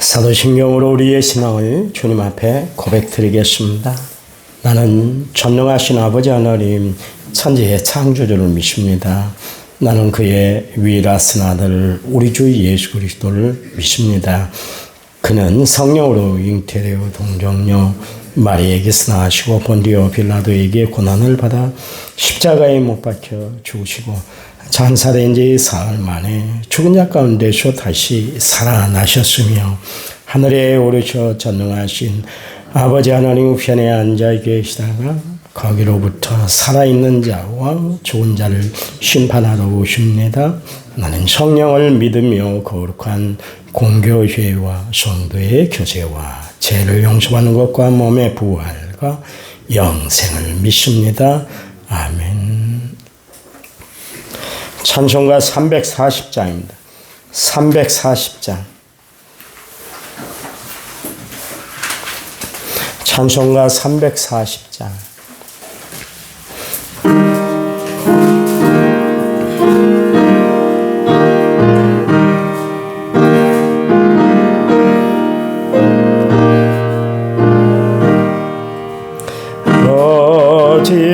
사도신경으로 우리의 신앙을 주님 앞에 고백드리겠습니다. 나는 전능하신 아버지 하나님 천지의 창조주를 믿습니다. 나는 그의 위라신 아들 우리 주 예수 그리스도를 믿습니다. 그는 성령으로 잉태되어 동정녀 마리에게서 나시고 본디오 빌라도에게 고난을 받아 십자가에 못 박혀 죽으시고 장사된 지 사흘 만에 죽은 자 가운데서 다시 살아나셨으며 하늘에 오르셔 전능하신 아버지 하나님 우편에 앉아 계시다가 거기로부터 살아있는 자와 죽은 자를 심판하러 오십니다. 나는 성령을 믿으며 거룩한 공교회와 성도의 교제와 죄를 용서하는 것과 몸의 부활과 영생을 믿습니다. 아멘. 찬송가 340장입니다. 340장. 찬송가 340장.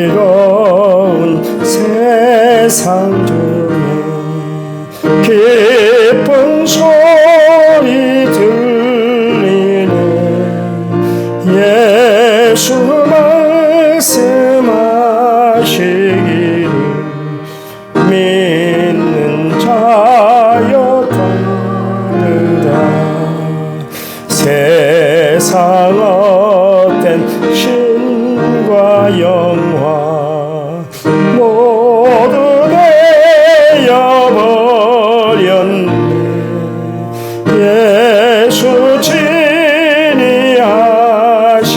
어지러운 세상 중에 기쁜 소리 들리네. 예수 말씀하시기를 믿는 자여 따르라. 세상 헛된 신과 영화 모두 되어버렸네. 예수 친히 하신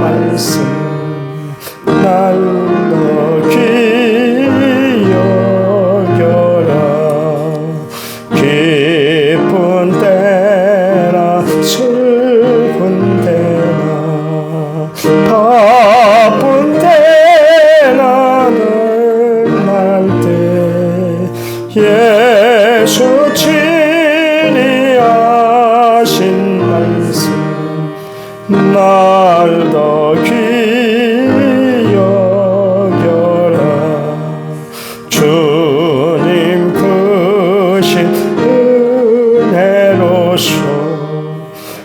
말씀 날 더 귀히 여겨라. 기쁜 때나 슬픈 때나 바쁜 때나 늘 날 때 예수 친히 하신 말씀 날 더 귀히 여겨라. 주님 크신 은혜로서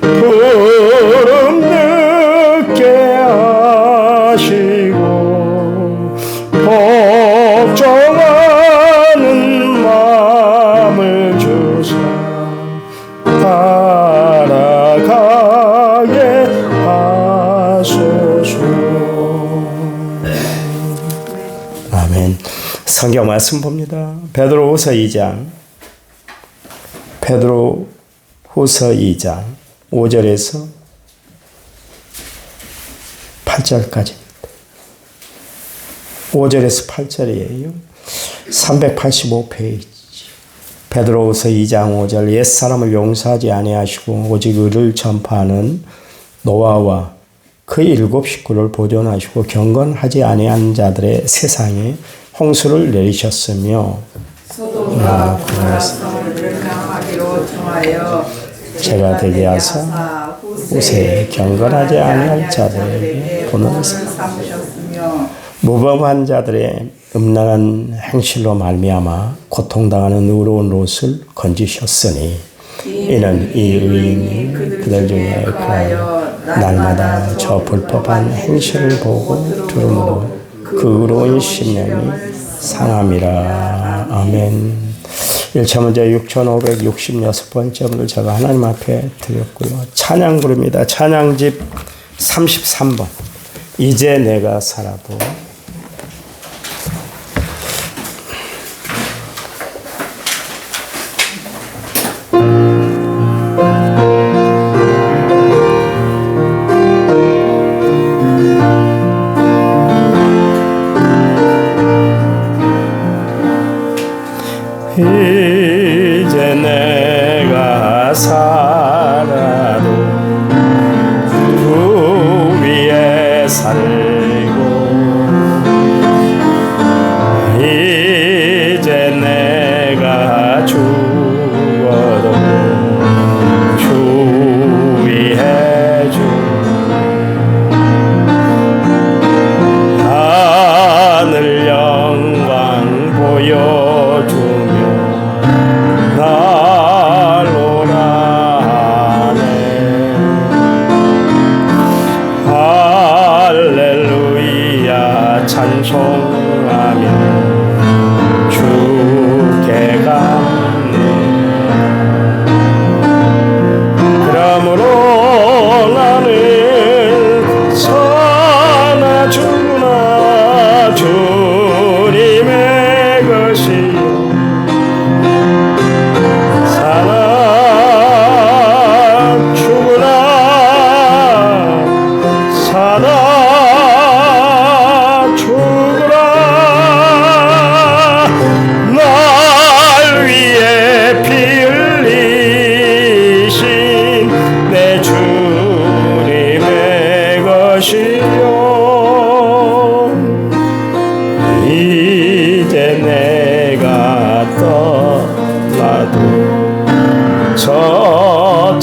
부름 늦게 하시고 복종하는 마음을 주사 따라가게 하소서. 아멘. 성경 말씀 봅니다. 베드로후서 2장 5절에서 8절까지입니다. 5절에서 8절이에요. 385페이지. 베드로후서 2장 5절. 옛사람을 용서하지 아니하시고 오직 의를 전파하는 노아와 그 7 식구를 보존하시고 경건하지 아니한 자들의 세상에 홍수를 내리셨으며 제가 되게 하사 후세에 경건하지 아니할 자들에게 본을 삼으셨으며 무범한 자들의 음란한 행실로 말미암아 고통당하는 의로운 롯을 건지셨으니 이는 이 의인이 그들 중에 그하여 날마다 저 불법한 행실을 보고 들으므로 그 의로운 심령이 상함이라. 아멘. 1차 문제 6566번째 문을 제가 하나님 앞에 드렸고요. 찬양 부릅니다. 찬양집 33번. 이제 내가 살아도. 이제 내가 살아도 주 위에 살고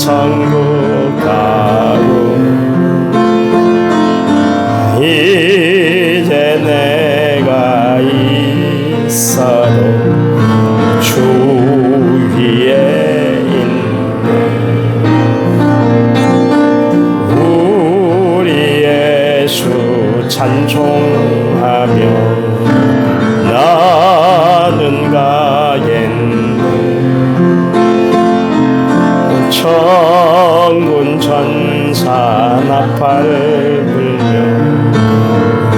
천국 가고 이제 내가 있어도 주 위에 있네. 우리 예수 찬송하며 나는 가겠네. 천군 천사 나팔 불며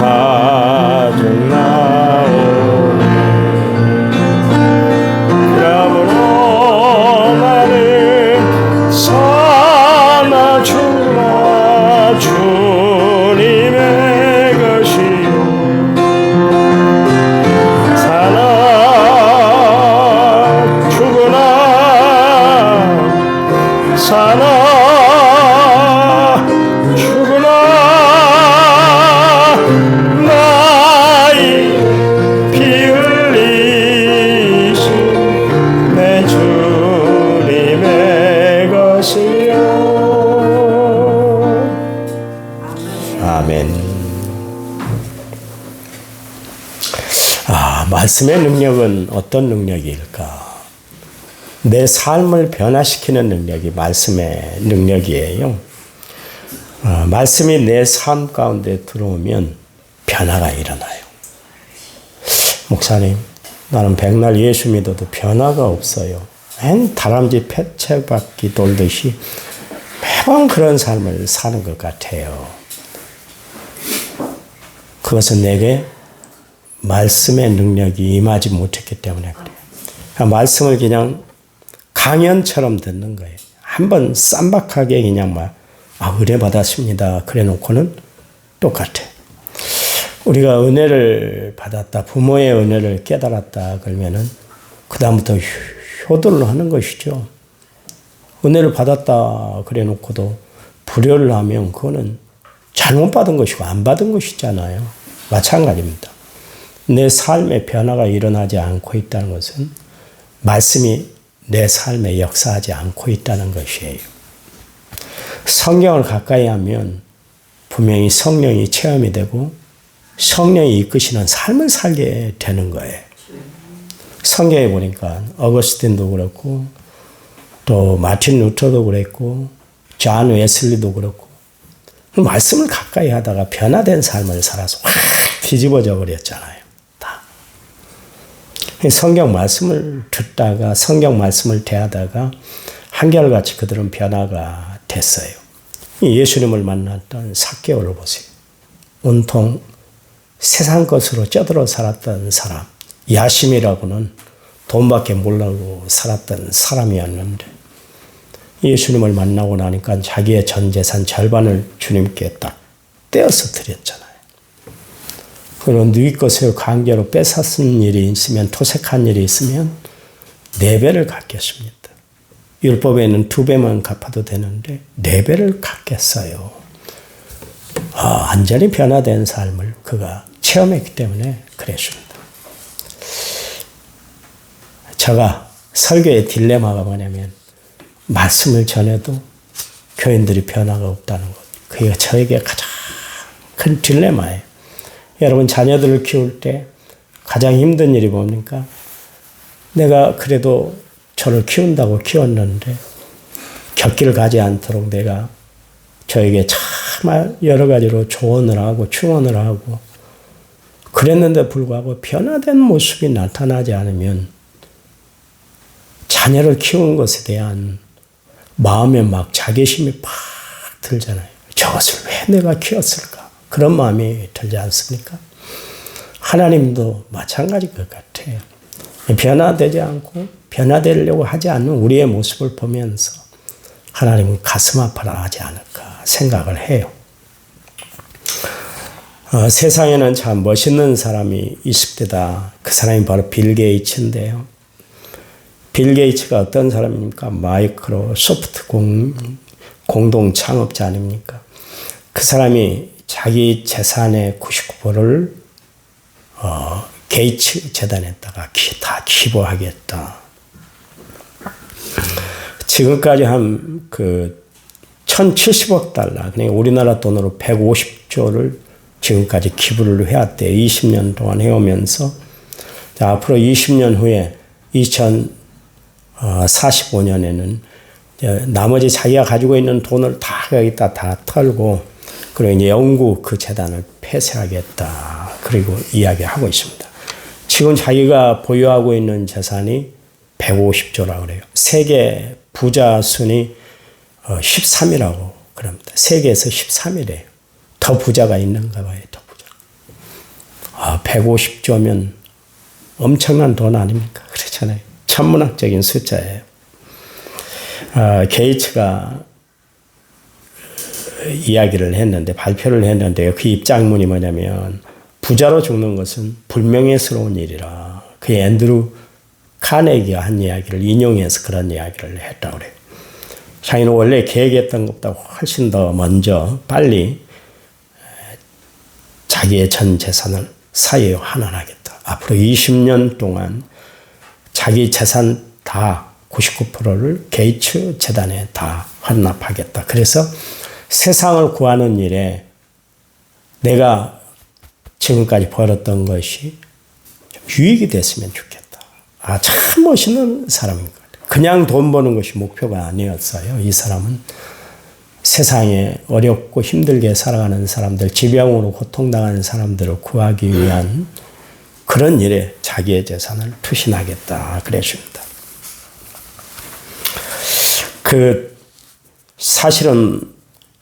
마중 나오네. 그러므로 나는 사나 주라 주님의 것이요 사나 죽으나 사나 죽으나 나의 피 흘리신 내 주님의 것이요. 아멘. 말씀의 능력은 어떤 능력일까? 내 삶을 변화시키는 능력이 말씀의 능력이에요. 말씀이 내 삶 가운데 들어오면 변화가 일어나요. 목사님, 나는 백날 예수 믿어도 변화가 없어요. 맨 다람쥐 패채바퀴 돌듯이 매번 그런 삶을 사는 것 같아요. 그것은 내게 말씀의 능력이 임하지 못했기 때문에 그래요. 말씀을 그냥 강연처럼 듣는 거예요. 한번 쌈박하게 그냥 은혜 받았습니다. 그래 놓고는 똑같아. 우리가 은혜를 받았다, 부모의 은혜를 깨달았다 그러면은 그다음부터 효도를 하는 것이죠. 은혜를 받았다 그래 놓고도 불효를 하면 그거는 잘못 받은 것이고 안 받은 것이잖아요. 마찬가지입니다. 내 삶에 변화가 일어나지 않고 있다는 것은 말씀이 내 삶에 역사하지 않고 있다는 것이에요. 성경을 가까이 하면 분명히 성령이 체험이 되고 성령이 이끄시는 삶을 살게 되는 거예요. 성경에 보니까 어거스틴도 그렇고 또 마틴 루터도 그랬고 존 웨슬리도 그렇고 말씀을 가까이 하다가 변화된 삶을 살아서 확 뒤집어져 버렸잖아요. 성경 말씀을 듣다가 성경 말씀을 대하다가 한결같이 그들은 변화가 됐어요. 예수님을 만났던 삭개오를 보세요. 온통 세상 것으로 쩌들어 살았던 사람, 야심이라고는 돈밖에 모르고 살았던 사람이었는데 예수님을 만나고 나니까 자기의 전 재산 절반을 주님께 딱 떼어서 드렸잖아요. 그리고 누이 것을 강제로 뺏었은 일이 있으면, 토색한 일이 있으면 4배를 갚겠습니다. 율법에는 2배만 갚아도 되는데 4배를 갚겠어요. 완전히 변화된 삶을 그가 체험했기 때문에 그랬습니다. 제가 설교의 딜레마가 뭐냐면 말씀을 전해도 교인들이 변화가 없다는 것. 그게 저에게 가장 큰 딜레마예요. 여러분 자녀들을 키울 때 가장 힘든 일이 뭡니까? 내가 그래도 저를 키운다고 키웠는데 곁길 가지 않도록 내가 저에게 정말 여러 가지로 조언을 하고 충원을 하고 그랬는데 불구하고 변화된 모습이 나타나지 않으면 자녀를 키우는 것에 대한 마음에 막 자괴심이 팍 들잖아요. 저것을 왜 내가 키웠을까? 그런 마음이 들지 않습니까? 하나님도 마찬가지일 것 같아요. 변화되지 않고 변화되려고 하지 않는 우리의 모습을 보면서 하나님은 가슴 아파라 하지 않을까 생각을 해요. 세상에는 참 멋있는 사람이 있을 때다. 그 사람이 바로 빌 게이츠인데요. 빌 게이츠가 어떤 사람입니까? 마이크로소프트 공동 창업자 아닙니까? 그 사람이 자기 재산의 99%를 게이츠 재단에다가 다 기부하겠다. 지금까지 한 1070억 달러, 그러니까 우리나라 돈으로 150조를 지금까지 기부를 해왔대요. 20년 동안 해오면서. 자, 앞으로 20년 후에 2045년에는 나머지 자기가 가지고 있는 돈을 다 여기다 다 털고, 그리고 이제 영구 그 재단을 폐쇄하겠다. 그리고 이야기하고 있습니다. 지금 자기가 보유하고 있는 재산이 150조라고 그래요. 세계 부자 순위 13이라고 그럽니다. 세계에서 13이래요. 더 부자가 있는가 봐요. 더 부자. 150조면 엄청난 돈 아닙니까? 그렇잖아요. 천문학적인 숫자예요. 게이츠가 이야기를 했는데, 발표를 했는데요. 그 입장문이 뭐냐면, 부자로 죽는 것은 불명예스러운 일이라. 그 앤드루 카네기가 한 이야기를 인용해서 그런 이야기를 했다고 그래요. 자기는 원래 계획했던 것보다 훨씬 더 먼저 빨리 자기의 전 재산을 사유에 환원하겠다. 앞으로 20년 동안 자기 재산 다 99%를 게이츠 재단에 다 환납하겠다. 그래서 세상을 구하는 일에 내가 지금까지 벌었던 것이 좀 유익이 됐으면 좋겠다. 참 멋있는 사람인 것 같아요. 그냥 돈 버는 것이 목표가 아니었어요. 이 사람은 세상에 어렵고 힘들게 살아가는 사람들, 질병으로 고통당하는 사람들을 구하기 위한 그런 일에 자기의 재산을 투신하겠다. 그랬습니다. 사실은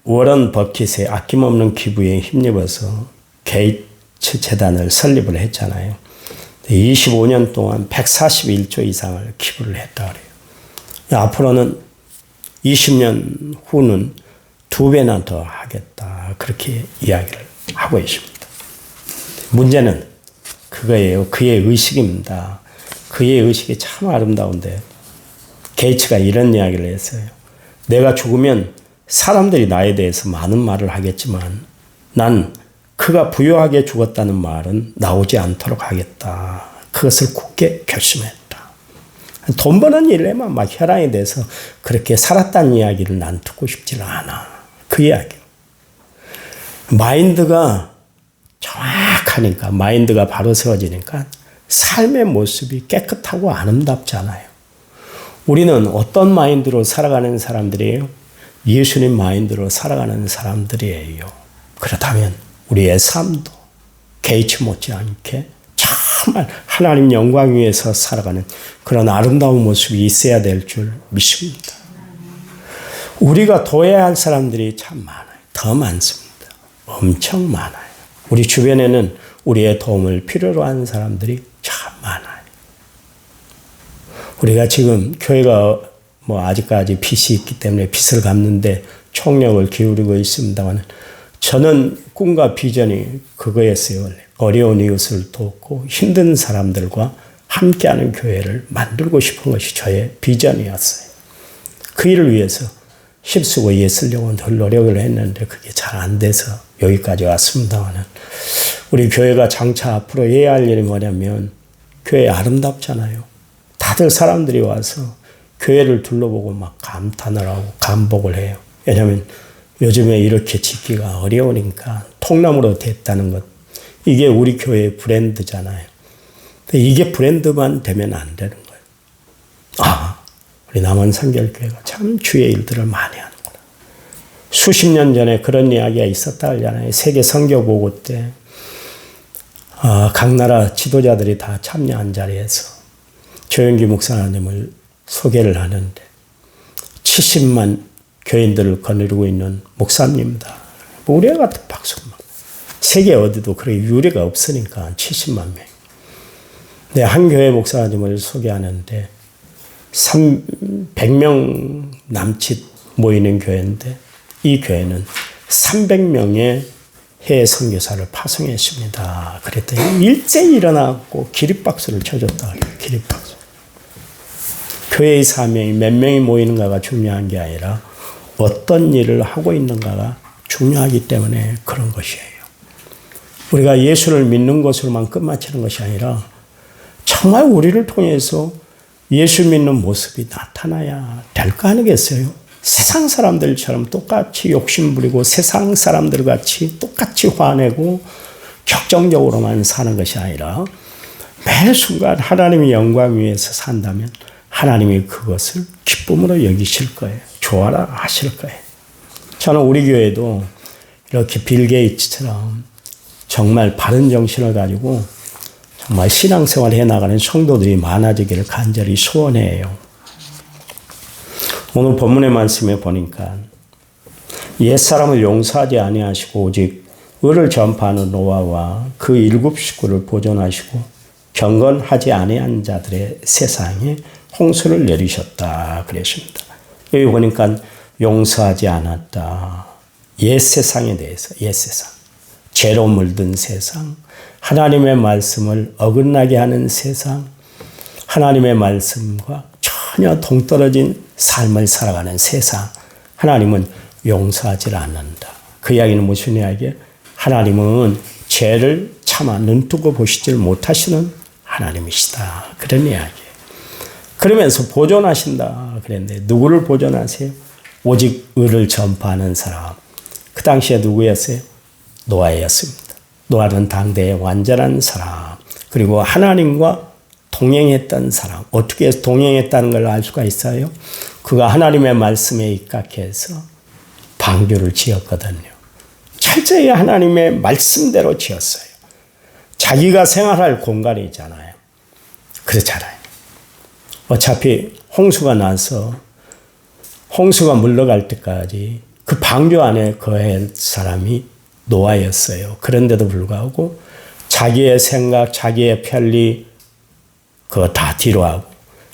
워런 버킷의 아낌없는 기부에 힘입어서 게이츠 재단을 설립을 했잖아요. 25년 동안 141조 이상을 기부를 했다 그래요. 앞으로는 20년 후는 2배나 더 하겠다. 그렇게 이야기를 하고 있습니다. 문제는 그거예요. 그의 의식입니다. 그의 의식이 참 아름다운데, 게이츠가 이런 이야기를 했어요. 내가 죽으면 사람들이 나에 대해서 많은 말을 하겠지만 난 그가 부유하게 죽었다는 말은 나오지 않도록 하겠다. 그것을 굳게 결심했다. 돈 버는 일에만 막 혈안이 돼서 그렇게 살았다는 이야기를 난 듣고 싶지는 않아. 그 이야기. 마인드가 정확하니까, 마인드가 바로 세워지니까 삶의 모습이 깨끗하고 아름답잖아요. 우리는 어떤 마인드로 살아가는 사람들이에요? 예수님 마인드로 살아가는 사람들이에요. 그렇다면 우리의 삶도 게이츠 못지않게 정말 하나님 영광 위에서 살아가는 그런 아름다운 모습이 있어야 될 줄 믿습니다. 우리가 도와야 할 사람들이 참 많아요. 더 많습니다. 엄청 많아요. 우리 주변에는 우리의 도움을 필요로 하는 사람들이 참 많아요. 우리가 지금 교회가 아직까지 빚이 있기 때문에 빚을 갚는데 총력을 기울이고 있습니다만, 저는 꿈과 비전이 그거였어요. 원래 어려운 이웃을 돕고 힘든 사람들과 함께하는 교회를 만들고 싶은 것이 저의 비전이었어요. 그 일을 위해서 힘쓰고 애쓰려고 늘 노력을 했는데 그게 잘 안 돼서 여기까지 왔습니다만, 우리 교회가 장차 앞으로 해야 할 일이 뭐냐면, 교회 아름답잖아요. 다들 사람들이 와서 교회를 둘러보고 막 감탄을 하고 감복을 해요. 왜냐하면 요즘에 이렇게 짓기가 어려우니까 통나무로 됐다는 것, 이게 우리 교회의 브랜드잖아요. 근데 이게 브랜드만 되면 안 되는 거예요. 우리 남원성결교회가 참 주의 일들을 많이 하는구나. 수십 년 전에 그런 이야기가 있었다 하잖아요. 세계 선교보고 때 각 나라 지도자들이 다 참여한 자리에서 조영기 목사님을 소개를 하는데 70만 교인들을 거느리고 있는 목사님입니다. 우리와 같은 박수. 세계 어디도 그렇게 유례가 없으니까 70만 명. 근데 한 교회 목사님을 소개하는데 100명 남짓 모이는 교회인데, 이 교회는 300명의 해외 선교사를 파송했습니다. 그랬더니 일제히 일어나고 기립박수를 쳐줬다. 기립박수. 교회의 사명이 몇 명이 모이는가가 중요한 게 아니라 어떤 일을 하고 있는가가 중요하기 때문에 그런 것이에요. 우리가 예수를 믿는 것으로만 끝마치는 것이 아니라 정말 우리를 통해서 예수 믿는 모습이 나타나야 될 거 아니겠어요? 세상 사람들처럼 똑같이 욕심부리고 세상 사람들 같이 똑같이 화내고 격정적으로만 사는 것이 아니라 매 순간 하나님의 영광 위에서 산다면 하나님이 그것을 기쁨으로 여기실 거예요. 좋아라 하실 거예요. 저는 우리 교회도 이렇게 빌 게이츠처럼 정말 바른 정신을 가지고 정말 신앙생활 해나가는 성도들이 많아지기를 간절히 소원해요. 오늘 본문의 말씀에 보니까 옛사람을 용서하지 아니하시고 오직 의를 전파하는 노아와 그 7 식구를 보존하시고 경건하지 아니한 자들의 세상에 홍수를 내리셨다 그랬습니다. 여기 보니까 용서하지 않았다. 옛 세상에 대해서, 옛 세상. 죄로 물든 세상, 하나님의 말씀을 어긋나게 하는 세상, 하나님의 말씀과 전혀 동떨어진 삶을 살아가는 세상, 하나님은 용서하지 않는다. 그 이야기는 무슨 이야기예요? 하나님은 죄를 차마 눈뜨고 보시질 못하시는 하나님이시다. 그런 이야기예요. 그러면서 보존하신다 그랬는데 누구를 보존하세요? 오직 의를 전파하는 사람. 그 당시에 누구였어요? 노아였습니다. 노아는 당대의 완전한 사람. 그리고 하나님과 동행했던 사람. 어떻게 동행했다는 걸 알 수가 있어요? 그가 하나님의 말씀에 입각해서 방주를 지었거든요. 철저히 하나님의 말씀대로 지었어요. 자기가 생활할 공간이잖아요. 그렇잖아요. 어차피 홍수가 나서 홍수가 물러갈 때까지 그 방주 안에 거할 사람이 노아였어요. 그런데도 불구하고 자기의 생각, 자기의 편리 그거 다 뒤로 하고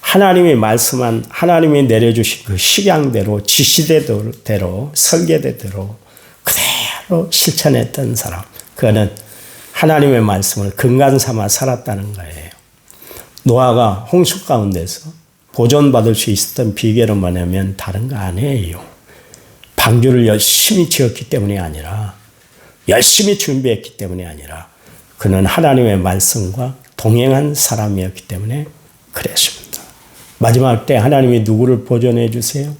하나님이 말씀한 하나님이 내려주신 그 식양대로 지시대로 설계대로 그대로 실천했던 사람. 그거는 하나님의 말씀을 근간 삼아 살았다는 거예요. 노아가 홍수 가운데서 보존받을 수 있었던 비결은 뭐냐면 다른 거 아니에요. 방주를 열심히 지었기 때문이 아니라 열심히 준비했기 때문이 아니라 그는 하나님의 말씀과 동행한 사람이었기 때문에 그랬습니다. 마지막 때 하나님이 누구를 보존해 주세요?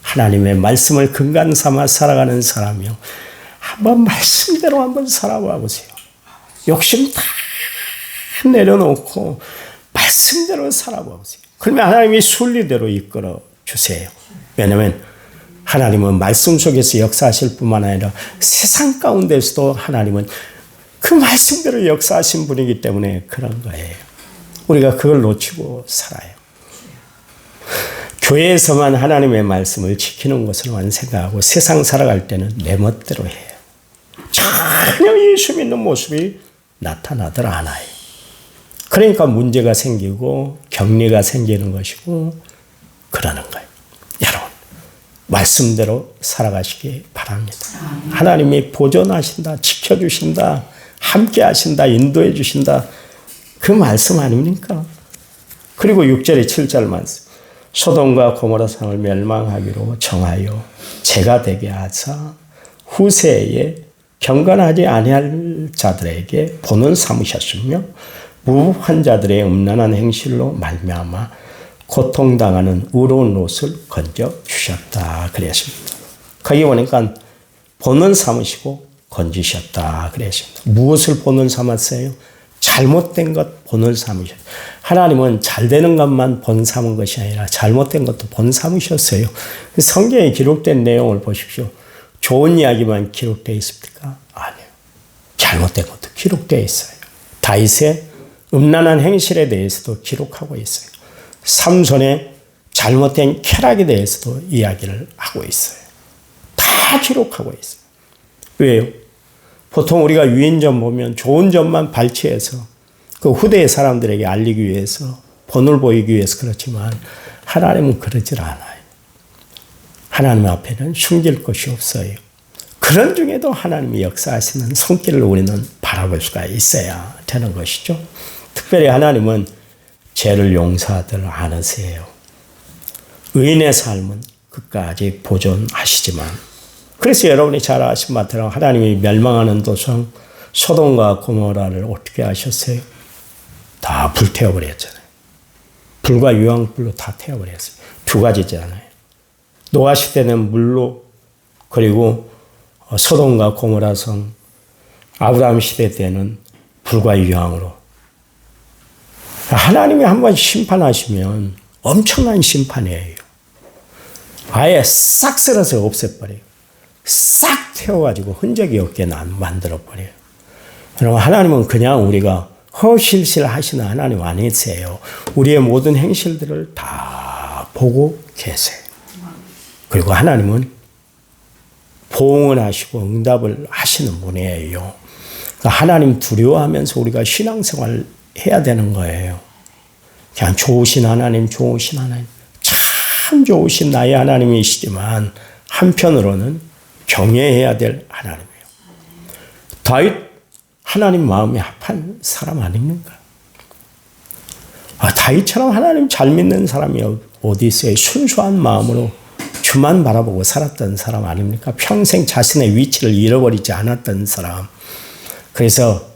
하나님의 말씀을 근간 삼아 살아가는 사람이요. 한번 말씀대로 한번 살아봐 보세요. 욕심 다 내려놓고 말씀대로 살아봐 보세요. 그러면 하나님이 순리대로 이끌어 주세요. 왜냐하면 하나님은 말씀 속에서 역사하실 뿐만 아니라 세상 가운데서도 하나님은 그 말씀대로 역사하신 분이기 때문에 그런 거예요. 우리가 그걸 놓치고 살아요. 교회에서만 하나님의 말씀을 지키는 것으로만 생각하고 세상 살아갈 때는 내 멋대로 해요. 전혀 예수 믿는 모습이 나타나들 않아요. 그러니까 문제가 생기고 격리가 생기는 것이고 그러는 거예요. 여러분 말씀대로 살아가시기 바랍니다. 하나님이 보존하신다, 지켜주신다, 함께 하신다, 인도해 주신다. 그 말씀 아닙니까? 그리고 6절에 7절 말씀. 소돔과 고모라 성을 멸망하기로 정하여 죄가 되게 하사 후세에 경건하지 아니할 자들에게 본을 삼으셨으며 무법한 자들의 음란한 행실로 말미암아 고통당하는 의로운 옷을 건져 주셨다 그랬습니다. 거기 보니까 본을 삼으시고 건지셨다 그랬습니다. 무엇을 본을 삼았어요? 잘못된 것 본을 삼으셨어요. 하나님은 잘 되는 것만 본 삼은 것이 아니라 잘못된 것도 본 삼으셨어요. 성경에 기록된 내용을 보십시오. 좋은 이야기만 기록되어 있습니까? 아니요. 잘못된 것도 기록되어 있어요. 다윗의 음란한 행실에 대해서도 기록하고 있어요. 삼손의 잘못된 쾌락에 대해서도 이야기를 하고 있어요. 다 기록하고 있어요. 왜요? 보통 우리가 유인점 보면 좋은 점만 발췌해서 그 후대의 사람들에게 알리기 위해서 본을 보이기 위해서 그렇지만 하나님은 그러질 않아요. 하나님 앞에는 숨길 것이 없어요. 그런 중에도 하나님이 역사하시는 손길을 우리는 바라볼 수가 있어야 되는 것이죠. 특별히 하나님은 죄를 용서하들 않으세요. 의인의 삶은 끝까지 보존하시지만 그래서 여러분이 잘 아신 바처럼 하나님이 멸망하는 도성 소돔과 고모라를 어떻게 하셨어요? 다 불태워버렸잖아요. 불과 유황불로 다 태워버렸어요. 두 가지잖아요. 노아 시대는 물로, 그리고 소돔과 고모라 성, 아브라함 시대 때는 불과 유황으로. 하나님이 한번 심판하시면 엄청난 심판이에요. 아예 싹 쓸어서 없애버려요. 싹 태워가지고 흔적이 없게 만들어버려요. 여러분, 하나님은 그냥 우리가 허실실 하시는 하나님 아니세요. 우리의 모든 행실들을 다 보고 계세요. 그리고 하나님은 보응을 하시고 응답을 하시는 분이에요. 그러니까 하나님 두려워하면서 우리가 신앙생활을 해야 되는 거예요. 그냥 좋으신 하나님, 좋으신 하나님, 참 좋으신 나의 하나님이시지만 한편으로는 경외해야 될 하나님이에요. 다윗 하나님 마음에 합한 사람 아닙니까? 다윗처럼 하나님 잘 믿는 사람이 어디 있어요? 순수한 마음으로 주만 바라보고 살았던 사람 아닙니까? 평생 자신의 위치를 잃어버리지 않았던 사람. 그래서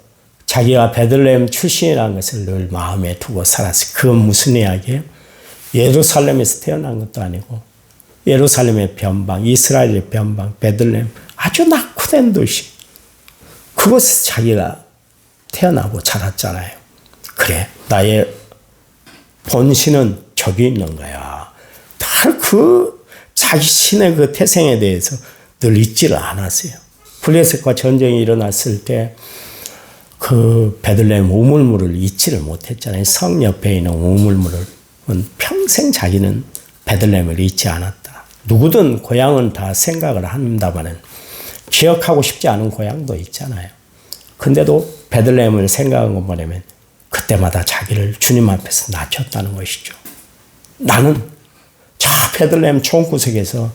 자기가 베들레헴 출신이라는 것을 늘 마음에 두고 살았어요. 그건 무슨 이야기예요? 예루살렘에서 태어난 것도 아니고 예루살렘의 변방, 이스라엘의 변방, 베들레헴, 아주 낙후된 도시. 그곳에서 자기가 태어나고 자랐잖아요. 그래, 나의 본신은 저기 있는 거야. 다 그 자신의 그 태생에 대해서 늘 잊지를 않았어요. 블레셋과 전쟁이 일어났을 때 그 베들레헴 우물물을 잊지를 못했잖아요. 성 옆에 있는 우물물을 평생 자기는 베들레헴을 잊지 않았다. 누구든 고향은 다 생각을 한다마는 기억하고 싶지 않은 고향도 있잖아요. 근데도 베들레헴을 생각한 것 뭐냐면 그때마다 자기를 주님 앞에서 낮췄다는 것이죠. 나는 저 베들레헴 총구석에서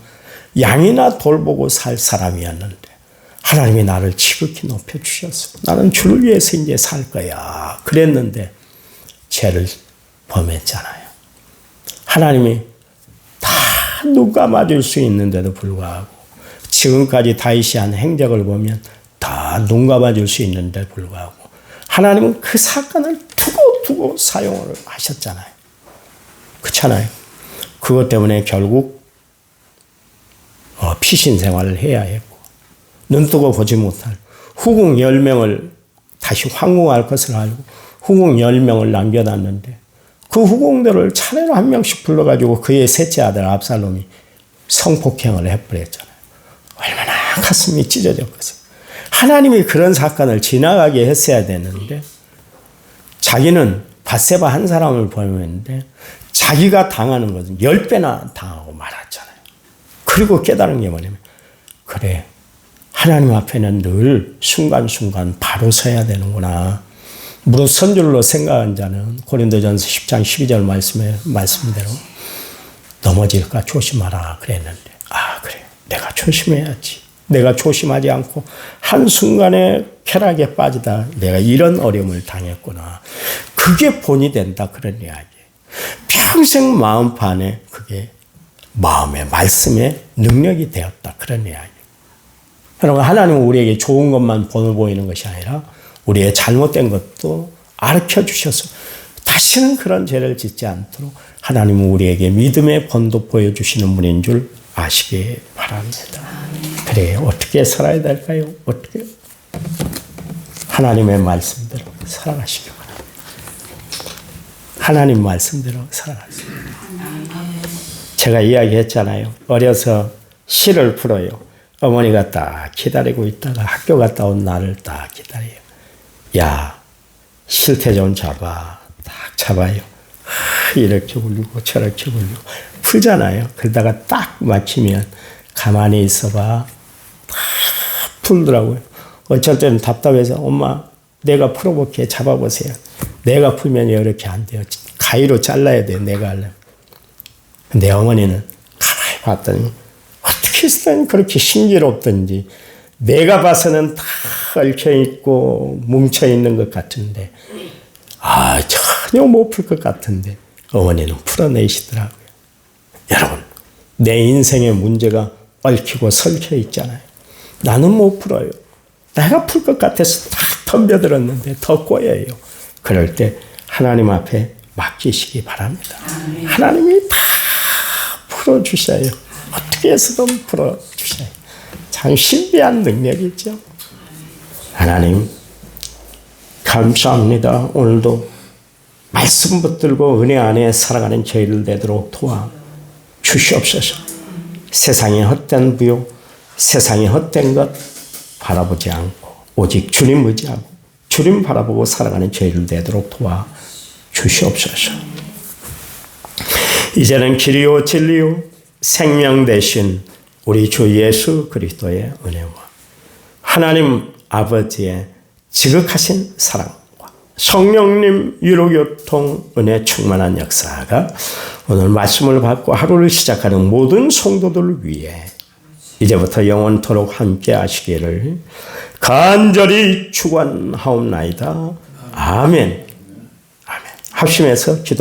양이나 돌보고 살 사람이었는데 하나님이 나를 지극히 높여주셨어. 나는 주를 위해서 이제 살 거야. 그랬는데 죄를 범했잖아요. 하나님이 다 눈 감아줄 수 있는데도 불구하고 지금까지 다윗이 한 행적을 보면 다 눈 감아줄 수 있는데 불구하고 하나님은 그 사건을 두고 사용을 하셨잖아요. 그렇잖아요. 그것 때문에 결국 피신 생활을 해야 했고 눈뜨고 보지 못할 후궁 10명을 다시 황궁할 것을 알고 후궁 10명을 남겨놨는데 그 후궁들을 차례로 한 명씩 불러가지고 그의 셋째 아들 압살롬이 성폭행을 해버렸잖아요. 얼마나 가슴이 찢어졌겠어요. 하나님이 그런 사건을 지나가게 했어야 되는데 자기는 밧세바 한 사람을 보냈는데 자기가 당하는 것은 10배나 당하고 말았잖아요. 그리고 깨달은 게 뭐냐면 그래, 하나님 앞에는 늘 순간순간 바로 서야 되는구나. 무릇 선줄로 생각한 자는 고린도전서 10장 12절 말씀대로 넘어질까 조심하라 그랬는데 그래, 내가 조심해야지. 내가 조심하지 않고 한순간에 쾌락에 빠지다 내가 이런 어려움을 당했구나. 그게 본이 된다 그런 이야기예요. 평생 마음판에 그게 마음의 말씀의 능력이 되었다 그런 이야기예요. 여러분, 하나님은 우리에게 좋은 것만 보이는 것이 아니라 우리의 잘못된 것도 가르쳐 주셔서 다시는 그런 죄를 짓지 않도록 하나님은 우리에게 믿음의 본도 보여주시는 분인 줄 아시기 바랍니다. 그래, 어떻게 살아야 될까요? 어떻게? 하나님의 말씀대로 살아가시기 바랍니다. 하나님 말씀대로 살아가시기 바랍니다. 제가 이야기했잖아요. 어려서 시를 풀어요. 어머니가 딱 기다리고 있다가 학교 갔다 온 나를 딱 기다려요. 야, 실태 좀 잡아. 딱 잡아요. 이렇게 불리고 저렇게 불리고 풀잖아요. 그러다가 딱 맞추면 가만히 있어봐. 딱 풀더라고요. 어쩔 때는 답답해서 엄마 내가 풀어볼게. 잡아보세요. 내가 풀면 이렇게 안 돼요. 가위로 잘라야 돼요. 내가 하려면. 근데 어머니는 가만히 봤더니 어떻게 했으면 그렇게 신기롭던지 내가 봐서는 다 얽혀있고 뭉쳐있는 것 같은데 전혀 못 풀 것 같은데 어머니는 풀어내시더라고요. 여러분, 내 인생의 문제가 얽히고 설켜 있잖아요. 나는 못 풀어요. 내가 풀 것 같아서 다 덤벼들었는데 더 꼬여요. 그럴 때 하나님 앞에 맡기시기 바랍니다. 하나님이 다 풀어주셔요. 어떻게 해서든 풀어주셔요. 참 신비한 능력이죠. 하나님 감사합니다. 오늘도 말씀 붙들고 은혜 안에 살아가는 저희를 되도록 도와 주시옵소서. 세상의 헛된 부요, 세상의 헛된 것 바라보지 않고 오직 주님 의지하고 주님 바라보고 살아가는 저희를 되도록 도와 주시옵소서. 이제는 길이요 진리요 생명 되신 우리 주 예수 그리스도의 은혜와 하나님 아버지의 지극하신 사랑과 성령님 위로교통 은혜 충만한 역사가 오늘 말씀을 받고 하루를 시작하는 모든 성도들을 위해 이제부터 영원토록 함께 하시기를 간절히 축원하옵나이다. 아멘. 아멘. 합심해서 기도합니다.